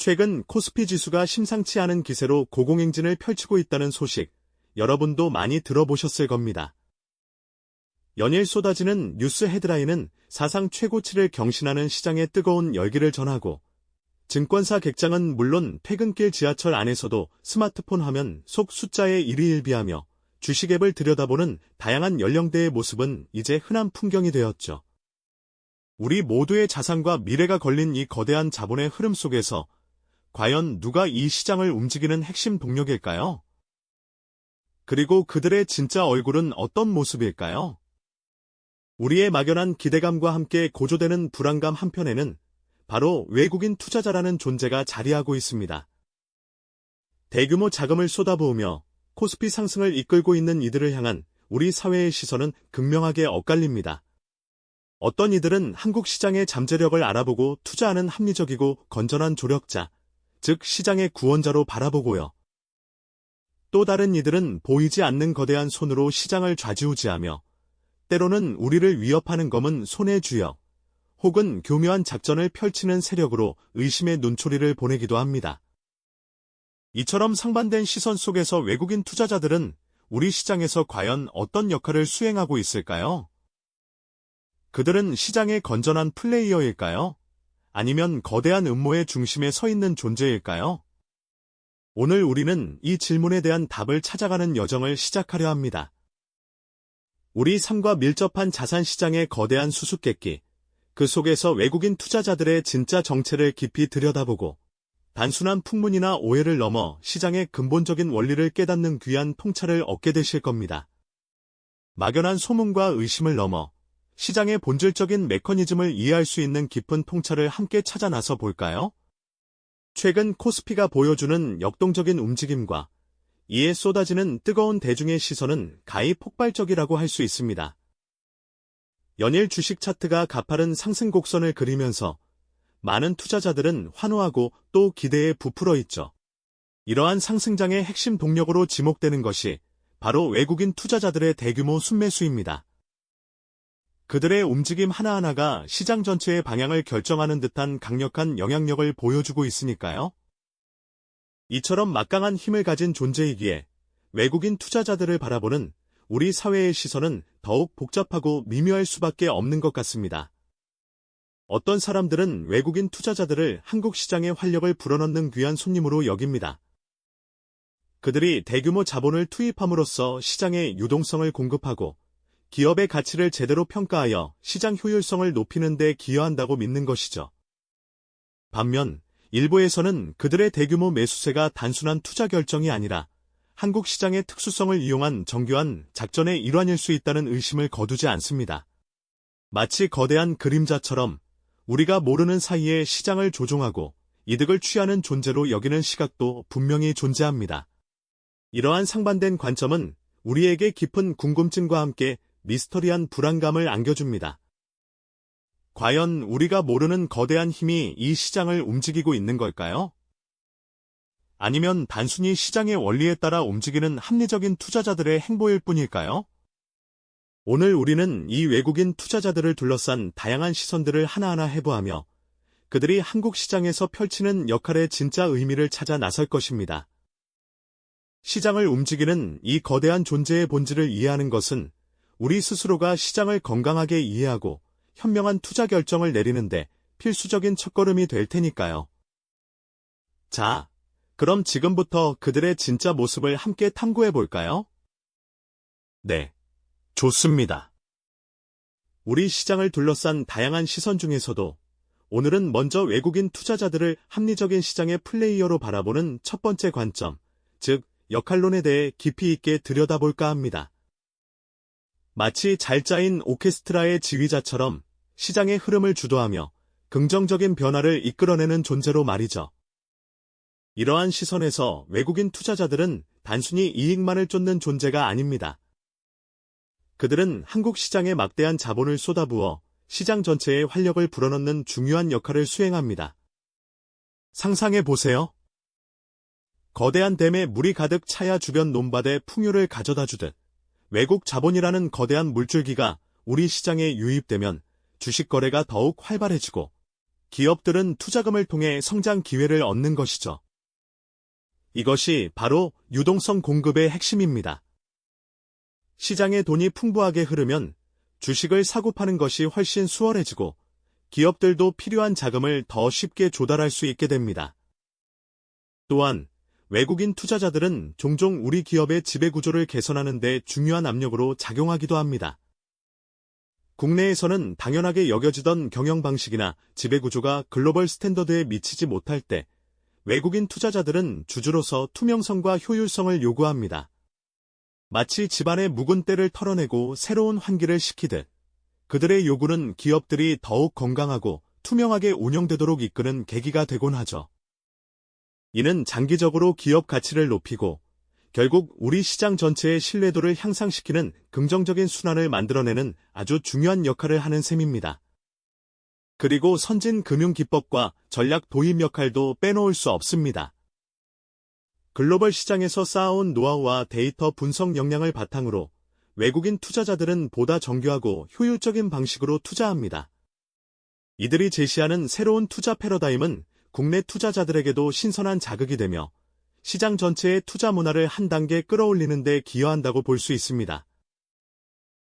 최근 코스피 지수가 심상치 않은 기세로 고공행진을 펼치고 있다는 소식, 여러분도 많이 들어보셨을 겁니다. 연일 쏟아지는 뉴스 헤드라인은 사상 최고치를 경신하는 시장의 뜨거운 열기를 전하고, 증권사 객장은 물론 퇴근길 지하철 안에서도 스마트폰 화면 속 숫자에 일희일비하며 주식 앱을 들여다보는 다양한 연령대의 모습은 이제 흔한 풍경이 되었죠. 우리 모두의 자산과 미래가 걸린 이 거대한 자본의 흐름 속에서 과연 누가 이 시장을 움직이는 핵심 동력일까요? 그리고 그들의 진짜 얼굴은 어떤 모습일까요? 우리의 막연한 기대감과 함께 고조되는 불안감 한편에는 바로 외국인 투자자라는 존재가 자리하고 있습니다. 대규모 자금을 쏟아부으며 코스피 상승을 이끌고 있는 이들을 향한 우리 사회의 시선은 극명하게 엇갈립니다. 어떤 이들은 한국 시장의 잠재력을 알아보고 투자하는 합리적이고 건전한 조력자, 즉 시장의 구원자로 바라보고요. 또 다른 이들은 보이지 않는 거대한 손으로 시장을 좌지우지하며 때로는 우리를 위협하는 검은 손의 주역, 혹은 교묘한 작전을 펼치는 세력으로 의심의 눈초리를 보내기도 합니다. 이처럼 상반된 시선 속에서 외국인 투자자들은 우리 시장에서 과연 어떤 역할을 수행하고 있을까요? 그들은 시장의 건전한 플레이어일까요? 아니면 거대한 음모의 중심에 서 있는 존재일까요? 오늘 우리는 이 질문에 대한 답을 찾아가는 여정을 시작하려 합니다. 우리 삶과 밀접한 자산시장의 거대한 수수께끼, 그 속에서 외국인 투자자들의 진짜 정체를 깊이 들여다보고 단순한 풍문이나 오해를 넘어 시장의 근본적인 원리를 깨닫는 귀한 통찰을 얻게 되실 겁니다. 막연한 소문과 의심을 넘어 시장의 본질적인 메커니즘을 이해할 수 있는 깊은 통찰을 함께 찾아 나서 볼까요? 최근 코스피가 보여주는 역동적인 움직임과 이에 쏟아지는 뜨거운 대중의 시선은 가히 폭발적이라고 할 수 있습니다. 연일 주식 차트가 가파른 상승 곡선을 그리면서 많은 투자자들은 환호하고 또 기대에 부풀어 있죠. 이러한 상승장의 핵심 동력으로 지목되는 것이 바로 외국인 투자자들의 대규모 순매수입니다. 그들의 움직임 하나하나가 시장 전체의 방향을 결정하는 듯한 강력한 영향력을 보여주고 있으니까요. 이처럼 막강한 힘을 가진 존재이기에 외국인 투자자들을 바라보는 우리 사회의 시선은 더욱 복잡하고 미묘할 수밖에 없는 것 같습니다. 어떤 사람들은 외국인 투자자들을 한국 시장의 활력을 불어넣는 귀한 손님으로 여깁니다. 그들이 대규모 자본을 투입함으로써 시장의 유동성을 공급하고 기업의 가치를 제대로 평가하여 시장 효율성을 높이는 데 기여한다고 믿는 것이죠. 반면 일부에서는 그들의 대규모 매수세가 단순한 투자 결정이 아니라 한국 시장의 특수성을 이용한 정교한 작전의 일환일 수 있다는 의심을 거두지 않습니다. 마치 거대한 그림자처럼 우리가 모르는 사이에 시장을 조종하고 이득을 취하는 존재로 여기는 시각도 분명히 존재합니다. 이러한 상반된 관점은 우리에게 깊은 궁금증과 함께 미스터리한 불안감을 안겨줍니다. 과연 우리가 모르는 거대한 힘이 이 시장을 움직이고 있는 걸까요? 아니면 단순히 시장의 원리에 따라 움직이는 합리적인 투자자들의 행보일 뿐일까요? 오늘 우리는 이 외국인 투자자들을 둘러싼 다양한 시선들을 하나하나 해부하며 그들이 한국 시장에서 펼치는 역할의 진짜 의미를 찾아 나설 것입니다. 시장을 움직이는 이 거대한 존재의 본질을 이해하는 것은 우리 스스로가 시장을 건강하게 이해하고 현명한 투자 결정을 내리는데 필수적인 첫걸음이 될 테니까요. 자, 그럼 지금부터 그들의 진짜 모습을 함께 탐구해 볼까요? 네, 좋습니다. 우리 시장을 둘러싼 다양한 시선 중에서도 오늘은 먼저 외국인 투자자들을 합리적인 시장의 플레이어로 바라보는 첫 번째 관점, 즉 역할론에 대해 깊이 있게 들여다볼까 합니다. 마치 잘 짜인 오케스트라의 지휘자처럼 시장의 흐름을 주도하며 긍정적인 변화를 이끌어내는 존재로 말이죠. 이러한 시선에서 외국인 투자자들은 단순히 이익만을 쫓는 존재가 아닙니다. 그들은 한국 시장에 막대한 자본을 쏟아부어 시장 전체에 활력을 불어넣는 중요한 역할을 수행합니다. 상상해 보세요. 거대한 댐에 물이 가득 차야 주변 논밭에 풍요를 가져다 주듯 외국 자본이라는 거대한 물줄기가 우리 시장에 유입되면 주식 거래가 더욱 활발해지고 기업들은 투자금을 통해 성장 기회를 얻는 것이죠. 이것이 바로 유동성 공급의 핵심입니다. 시장에 돈이 풍부하게 흐르면 주식을 사고 파는 것이 훨씬 수월해지고 기업들도 필요한 자금을 더 쉽게 조달할 수 있게 됩니다. 또한 외국인 투자자들은 종종 우리 기업의 지배구조를 개선하는 데 중요한 압력으로 작용하기도 합니다. 국내에서는 당연하게 여겨지던 경영 방식이나 지배구조가 글로벌 스탠더드에 미치지 못할 때 외국인 투자자들은 주주로서 투명성과 효율성을 요구합니다. 마치 집안의 묵은 때를 털어내고 새로운 환기를 시키듯 그들의 요구는 기업들이 더욱 건강하고 투명하게 운영되도록 이끄는 계기가 되곤 하죠. 이는 장기적으로 기업 가치를 높이고 결국 우리 시장 전체의 신뢰도를 향상시키는 긍정적인 순환을 만들어내는 아주 중요한 역할을 하는 셈입니다. 그리고 선진 금융 기법과 전략 도입 역할도 빼놓을 수 없습니다. 글로벌 시장에서 쌓아온 노하우와 데이터 분석 역량을 바탕으로 외국인 투자자들은 보다 정교하고 효율적인 방식으로 투자합니다. 이들이 제시하는 새로운 투자 패러다임은 국내 투자자들에게도 신선한 자극이 되며 시장 전체의 투자 문화를 한 단계 끌어올리는 데 기여한다고 볼 수 있습니다.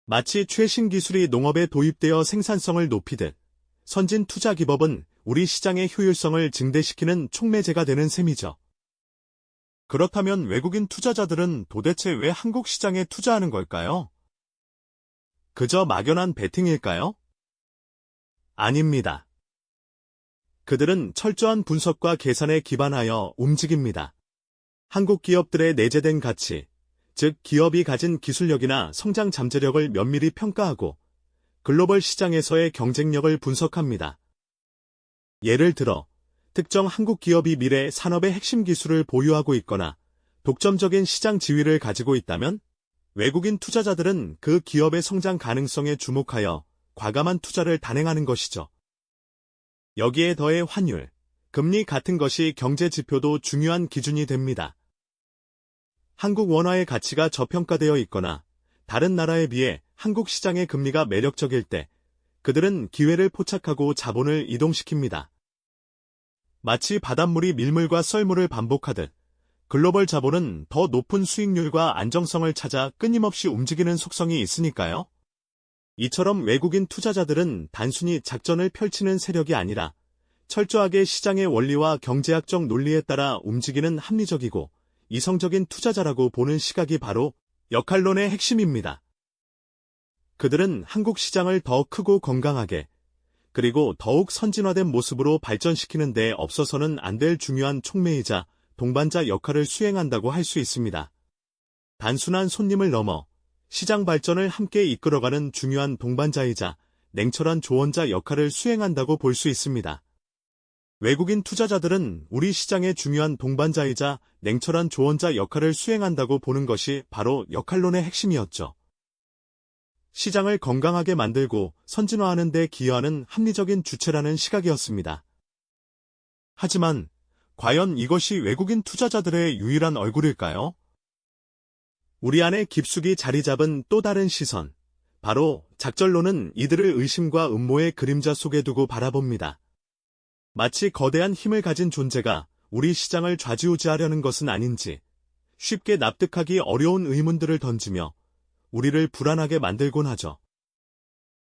마치 최신 기술이 농업에 도입되어 생산성을 높이듯 선진 투자 기법은 우리 시장의 효율성을 증대시키는 촉매제가 되는 셈이죠. 그렇다면 외국인 투자자들은 도대체 왜 한국 시장에 투자하는 걸까요? 그저 막연한 베팅일까요? 아닙니다. 그들은 철저한 분석과 계산에 기반하여 움직입니다. 한국 기업들의 내재된 가치, 즉 기업이 가진 기술력이나 성장 잠재력을 면밀히 평가하고 글로벌 시장에서의 경쟁력을 분석합니다. 예를 들어 특정 한국 기업이 미래 산업의 핵심 기술을 보유하고 있거나 독점적인 시장 지위를 가지고 있다면 외국인 투자자들은 그 기업의 성장 가능성에 주목하여 과감한 투자를 단행하는 것이죠. 여기에 더해 환율, 금리 같은 것이 경제 지표도 중요한 기준이 됩니다. 한국 원화의 가치가 저평가되어 있거나 다른 나라에 비해 한국 시장의 금리가 매력적일 때 그들은 기회를 포착하고 자본을 이동시킵니다. 마치 바닷물이 밀물과 썰물을 반복하듯 글로벌 자본은 더 높은 수익률과 안정성을 찾아 끊임없이 움직이는 속성이 있으니까요. 이처럼 외국인 투자자들은 단순히 작전을 펼치는 세력이 아니라 철저하게 시장의 원리와 경제학적 논리에 따라 움직이는 합리적이고 이성적인 투자자라고 보는 시각이 바로 역할론의 핵심입니다. 그들은 한국 시장을 더 크고 건강하게 그리고 더욱 선진화된 모습으로 발전시키는 데 없어서는 안 될 중요한 촉매이자 동반자 역할을 수행한다고 할 수 있습니다. 단순한 손님을 넘어 시장 발전을 함께 이끌어가는 중요한 동반자이자 냉철한 조언자 역할을 수행한다고 볼 수 있습니다. 외국인 투자자들은 우리 시장의 중요한 동반자이자 냉철한 조언자 역할을 수행한다고 보는 것이 바로 역할론의 핵심이었죠. 시장을 건강하게 만들고 선진화하는 데 기여하는 합리적인 주체라는 시각이었습니다. 하지만 과연 이것이 외국인 투자자들의 유일한 얼굴일까요? 우리 안에 깊숙이 자리 잡은 또 다른 시선, 바로 작전론은 이들을 의심과 음모의 그림자 속에 두고 바라봅니다. 마치 거대한 힘을 가진 존재가 우리 시장을 좌지우지하려는 것은 아닌지 쉽게 납득하기 어려운 의문들을 던지며 우리를 불안하게 만들곤 하죠.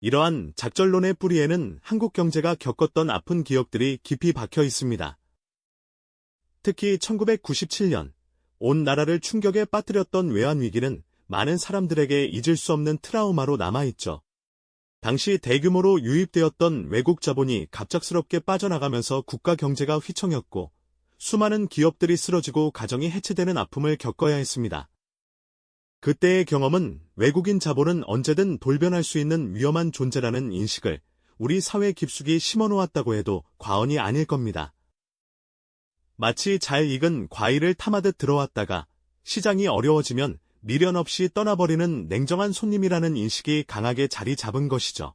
이러한 작전론의 뿌리에는 한국 경제가 겪었던 아픈 기억들이 깊이 박혀 있습니다. 특히 1997년 온 나라를 충격에 빠뜨렸던 외환위기는 많은 사람들에게 잊을 수 없는 트라우마로 남아있죠. 당시 대규모로 유입되었던 외국 자본이 갑작스럽게 빠져나가면서 국가 경제가 휘청였고 수많은 기업들이 쓰러지고 가정이 해체되는 아픔을 겪어야 했습니다. 그때의 경험은 외국인 자본은 언제든 돌변할 수 있는 위험한 존재라는 인식을 우리 사회 깊숙이 심어놓았다고 해도 과언이 아닐 겁니다. 마치 잘 익은 과일을 탐하듯 들어왔다가 시장이 어려워지면 미련 없이 떠나버리는 냉정한 손님이라는 인식이 강하게 자리 잡은 것이죠.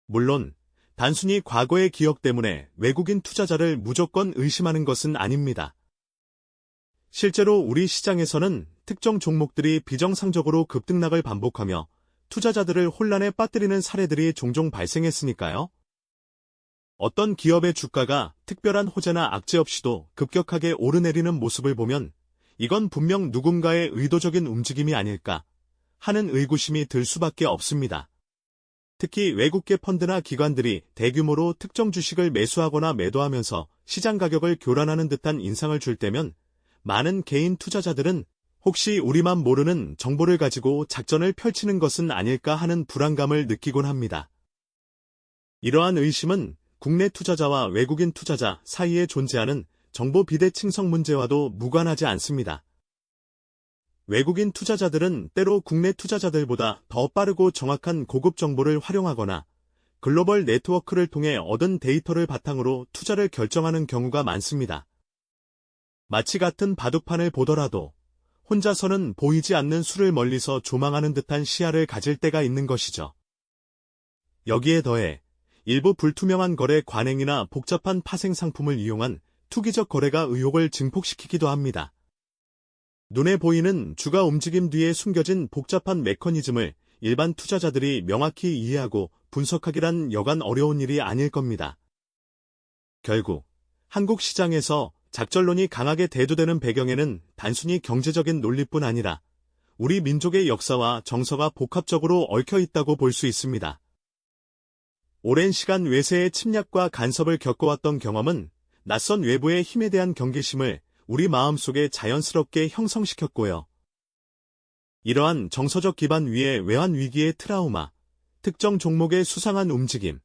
물론 단순히 과거의 기억 때문에 외국인 투자자를 무조건 의심하는 것은 아닙니다. 실제로 우리 시장에서는 특정 종목들이 비정상적으로 급등락을 반복하며 투자자들을 혼란에 빠뜨리는 사례들이 종종 발생했으니까요. 어떤 기업의 주가가 특별한 호재나 악재 없이도 급격하게 오르내리는 모습을 보면 이건 분명 누군가의 의도적인 움직임이 아닐까 하는 의구심이 들 수밖에 없습니다. 특히 외국계 펀드나 기관들이 대규모로 특정 주식을 매수하거나 매도하면서 시장 가격을 교란하는 듯한 인상을 줄 때면 많은 개인 투자자들은 혹시 우리만 모르는 정보를 가지고 작전을 펼치는 것은 아닐까 하는 불안감을 느끼곤 합니다. 이러한 의심은 국내 투자자와 외국인 투자자 사이에 존재하는 정보 비대칭성 문제와도 무관하지 않습니다. 외국인 투자자들은 때로 국내 투자자들보다 더 빠르고 정확한 고급 정보를 활용하거나 글로벌 네트워크를 통해 얻은 데이터를 바탕으로 투자를 결정하는 경우가 많습니다. 마치 같은 바둑판을 보더라도 혼자서는 보이지 않는 수를 멀리서 조망하는 듯한 시야를 가질 때가 있는 것이죠. 여기에 더해 일부 불투명한 거래 관행이나 복잡한 파생 상품을 이용한 투기적 거래가 의혹을 증폭시키기도 합니다. 눈에 보이는 주가 움직임 뒤에 숨겨진 복잡한 메커니즘을 일반 투자자들이 명확히 이해하고 분석하기란 여간 어려운 일이 아닐 겁니다. 결국 한국 시장에서 작전론이 강하게 대두되는 배경에는 단순히 경제적인 논리뿐 아니라 우리 민족의 역사와 정서가 복합적으로 얽혀 있다고 볼 수 있습니다. 오랜 시간 외세의 침략과 간섭을 겪어왔던 경험은 낯선 외부의 힘에 대한 경계심을 우리 마음속에 자연스럽게 형성시켰고요. 이러한 정서적 기반 위에 외환 위기의 트라우마, 특정 종목의 수상한 움직임,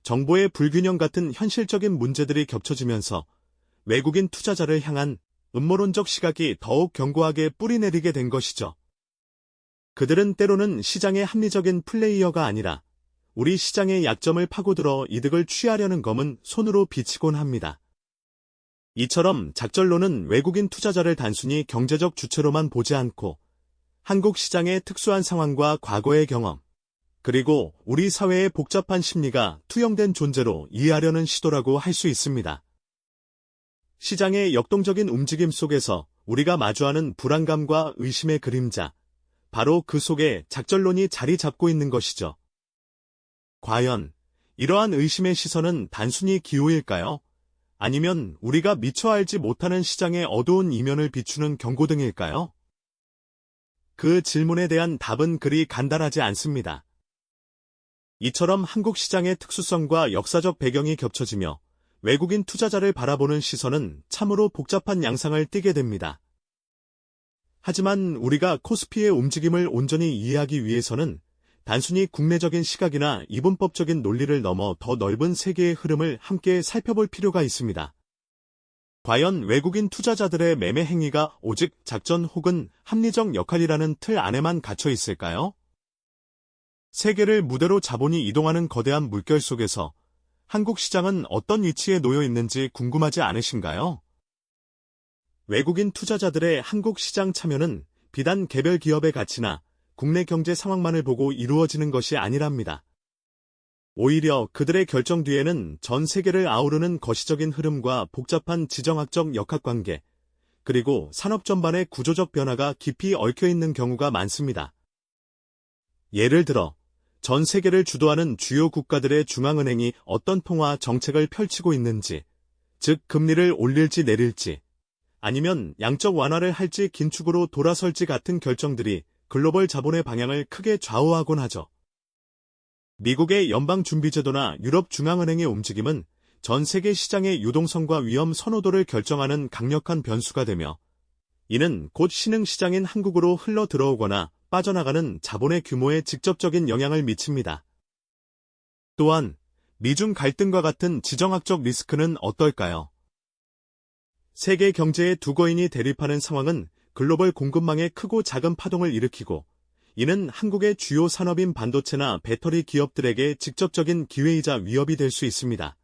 정보의 불균형 같은 현실적인 문제들이 겹쳐지면서 외국인 투자자를 향한 음모론적 시각이 더욱 견고하게 뿌리내리게 된 것이죠. 그들은 때로는 시장의 합리적인 플레이어가 아니라 우리 시장의 약점을 파고들어 이득을 취하려는 검은 손으로 비치곤 합니다. 이처럼 작전론은 외국인 투자자를 단순히 경제적 주체로만 보지 않고 한국 시장의 특수한 상황과 과거의 경험, 그리고 우리 사회의 복잡한 심리가 투영된 존재로 이해하려는 시도라고 할 수 있습니다. 시장의 역동적인 움직임 속에서 우리가 마주하는 불안감과 의심의 그림자, 바로 그 속에 작전론이 자리 잡고 있는 것이죠. 과연 이러한 의심의 시선은 단순히 기호일까요? 아니면 우리가 미처 알지 못하는 시장의 어두운 이면을 비추는 경고등일까요? 그 질문에 대한 답은 그리 간단하지 않습니다. 이처럼 한국 시장의 특수성과 역사적 배경이 겹쳐지며 외국인 투자자를 바라보는 시선은 참으로 복잡한 양상을 띠게 됩니다. 하지만 우리가 코스피의 움직임을 온전히 이해하기 위해서는 단순히 국내적인 시각이나 이분법적인 논리를 넘어 더 넓은 세계의 흐름을 함께 살펴볼 필요가 있습니다. 과연 외국인 투자자들의 매매 행위가 오직 작전 혹은 합리적 역할이라는 틀 안에만 갇혀 있을까요? 세계를 무대로 자본이 이동하는 거대한 물결 속에서 한국 시장은 어떤 위치에 놓여 있는지 궁금하지 않으신가요? 외국인 투자자들의 한국 시장 참여는 비단 개별 기업의 가치나 국내 경제 상황만을 보고 이루어지는 것이 아니랍니다. 오히려 그들의 결정 뒤에는 전 세계를 아우르는 거시적인 흐름과 복잡한 지정학적 역학관계, 그리고 산업 전반의 구조적 변화가 깊이 얽혀 있는 경우가 많습니다. 예를 들어 전 세계를 주도하는 주요 국가들의 중앙은행이 어떤 통화 정책을 펼치고 있는지, 즉 금리를 올릴지 내릴지, 아니면 양적 완화를 할지 긴축으로 돌아설지 같은 결정들이 글로벌 자본의 방향을 크게 좌우하곤 하죠. 미국의 연방준비제도나 유럽 중앙은행의 움직임은 전 세계 시장의 유동성과 위험 선호도를 결정하는 강력한 변수가 되며, 이는 곧 신흥시장인 한국으로 흘러 들어오거나 빠져나가는 자본의 규모에 직접적인 영향을 미칩니다. 또한 미중 갈등과 같은 지정학적 리스크는 어떨까요? 세계 경제의 두 거인이 대립하는 상황은 글로벌 공급망에 크고 작은 파동을 일으키고, 이는 한국의 주요 산업인 반도체나 배터리 기업들에게 직접적인 기회이자 위협이 될 수 있습니다.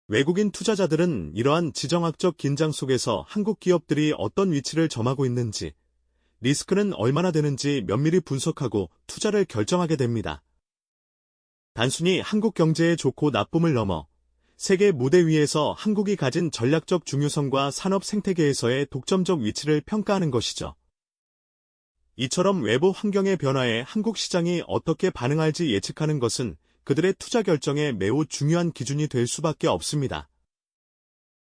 외국인 투자자들은 이러한 지정학적 긴장 속에서 한국 기업들이 어떤 위치를 점하고 있는지, 리스크는 얼마나 되는지 면밀히 분석하고 투자를 결정하게 됩니다. 단순히 한국 경제의 좋고 나쁨을 넘어 세계 무대 위에서 한국이 가진 전략적 중요성과 산업 생태계에서의 독점적 위치를 평가하는 것이죠. 이처럼 외부 환경의 변화에 한국 시장이 어떻게 반응할지 예측하는 것은 그들의 투자 결정에 매우 중요한 기준이 될 수밖에 없습니다.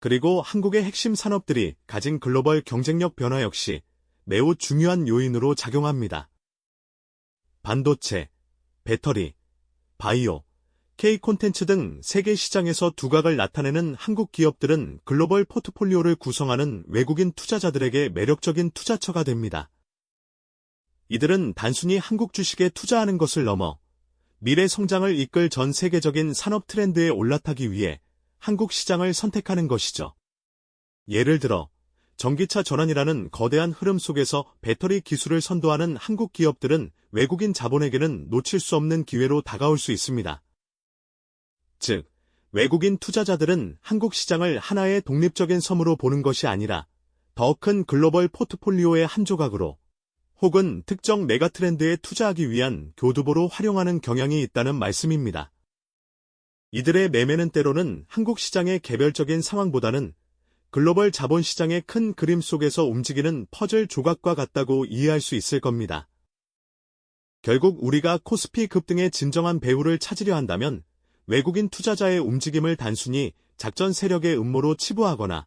그리고 한국의 핵심 산업들이 가진 글로벌 경쟁력 변화 역시 매우 중요한 요인으로 작용합니다. 반도체, 배터리, 바이오, K 콘텐츠 등 세계 시장에서 두각을 나타내는 한국 기업들은 글로벌 포트폴리오를 구성하는 외국인 투자자들에게 매력적인 투자처가 됩니다. 이들은 단순히 한국 주식에 투자하는 것을 넘어 미래 성장을 이끌 전 세계적인 산업 트렌드에 올라타기 위해 한국 시장을 선택하는 것이죠. 예를 들어 전기차 전환이라는 거대한 흐름 속에서 배터리 기술을 선도하는 한국 기업들은 외국인 자본에게는 놓칠 수 없는 기회로 다가올 수 있습니다. 즉, 외국인 투자자들은 한국 시장을 하나의 독립적인 섬으로 보는 것이 아니라 더 큰 글로벌 포트폴리오의 한 조각으로 혹은 특정 메가트렌드에 투자하기 위한 교두보로 활용하는 경향이 있다는 말씀입니다. 이들의 매매는 때로는 한국 시장의 개별적인 상황보다는 글로벌 자본시장의 큰 그림 속에서 움직이는 퍼즐 조각과 같다고 이해할 수 있을 겁니다. 결국 우리가 코스피 급등의 진정한 배후를 찾으려 한다면 외국인 투자자의 움직임을 단순히 작전 세력의 음모로 치부하거나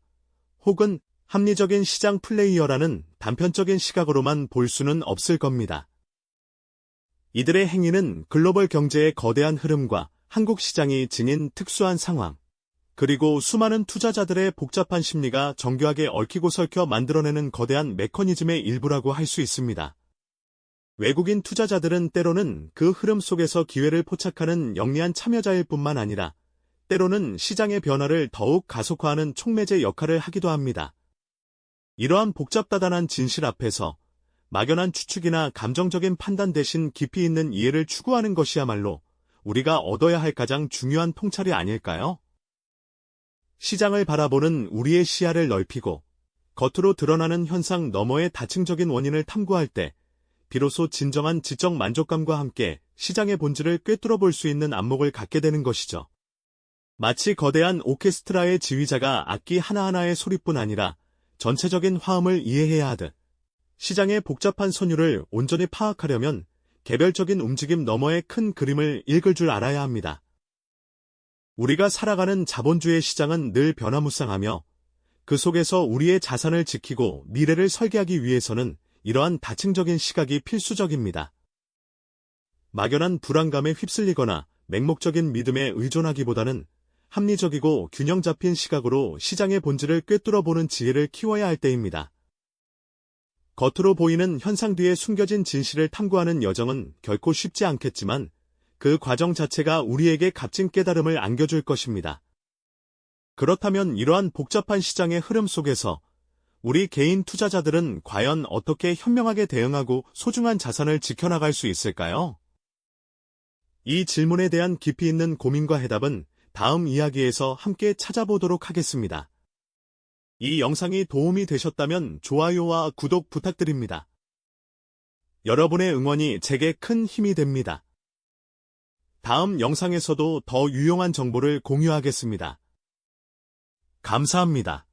혹은 합리적인 시장 플레이어라는 단편적인 시각으로만 볼 수는 없을 겁니다. 이들의 행위는 글로벌 경제의 거대한 흐름과 한국 시장이 지닌 특수한 상황, 그리고 수많은 투자자들의 복잡한 심리가 정교하게 얽히고 설켜 만들어내는 거대한 메커니즘의 일부라고 할 수 있습니다. 외국인 투자자들은 때로는 그 흐름 속에서 기회를 포착하는 영리한 참여자일 뿐만 아니라 때로는 시장의 변화를 더욱 가속화하는 촉매제 역할을 하기도 합니다. 이러한 복잡다단한 진실 앞에서 막연한 추측이나 감정적인 판단 대신 깊이 있는 이해를 추구하는 것이야말로 우리가 얻어야 할 가장 중요한 통찰이 아닐까요? 시장을 바라보는 우리의 시야를 넓히고 겉으로 드러나는 현상 너머의 다층적인 원인을 탐구할 때 비로소 진정한 지적 만족감과 함께 시장의 본질을 꿰뚫어 볼 수 있는 안목을 갖게 되는 것이죠. 마치 거대한 오케스트라의 지휘자가 악기 하나하나의 소리뿐 아니라 전체적인 화음을 이해해야 하듯 시장의 복잡한 선율을 온전히 파악하려면 개별적인 움직임 너머의 큰 그림을 읽을 줄 알아야 합니다. 우리가 살아가는 자본주의 시장은 늘 변화무쌍하며 그 속에서 우리의 자산을 지키고 미래를 설계하기 위해서는 이러한 다층적인 시각이 필수적입니다. 막연한 불안감에 휩쓸리거나 맹목적인 믿음에 의존하기보다는 합리적이고 균형 잡힌 시각으로 시장의 본질을 꿰뚫어 보는 지혜를 키워야 할 때입니다. 겉으로 보이는 현상 뒤에 숨겨진 진실을 탐구하는 여정은 결코 쉽지 않겠지만 그 과정 자체가 우리에게 값진 깨달음을 안겨줄 것입니다. 그렇다면 이러한 복잡한 시장의 흐름 속에서 우리 개인 투자자들은 과연 어떻게 현명하게 대응하고 소중한 자산을 지켜나갈 수 있을까요? 이 질문에 대한 깊이 있는 고민과 해답은 다음 이야기에서 함께 찾아보도록 하겠습니다. 이 영상이 도움이 되셨다면 좋아요와 구독 부탁드립니다. 여러분의 응원이 제게 큰 힘이 됩니다. 다음 영상에서도 더 유용한 정보를 공유하겠습니다. 감사합니다.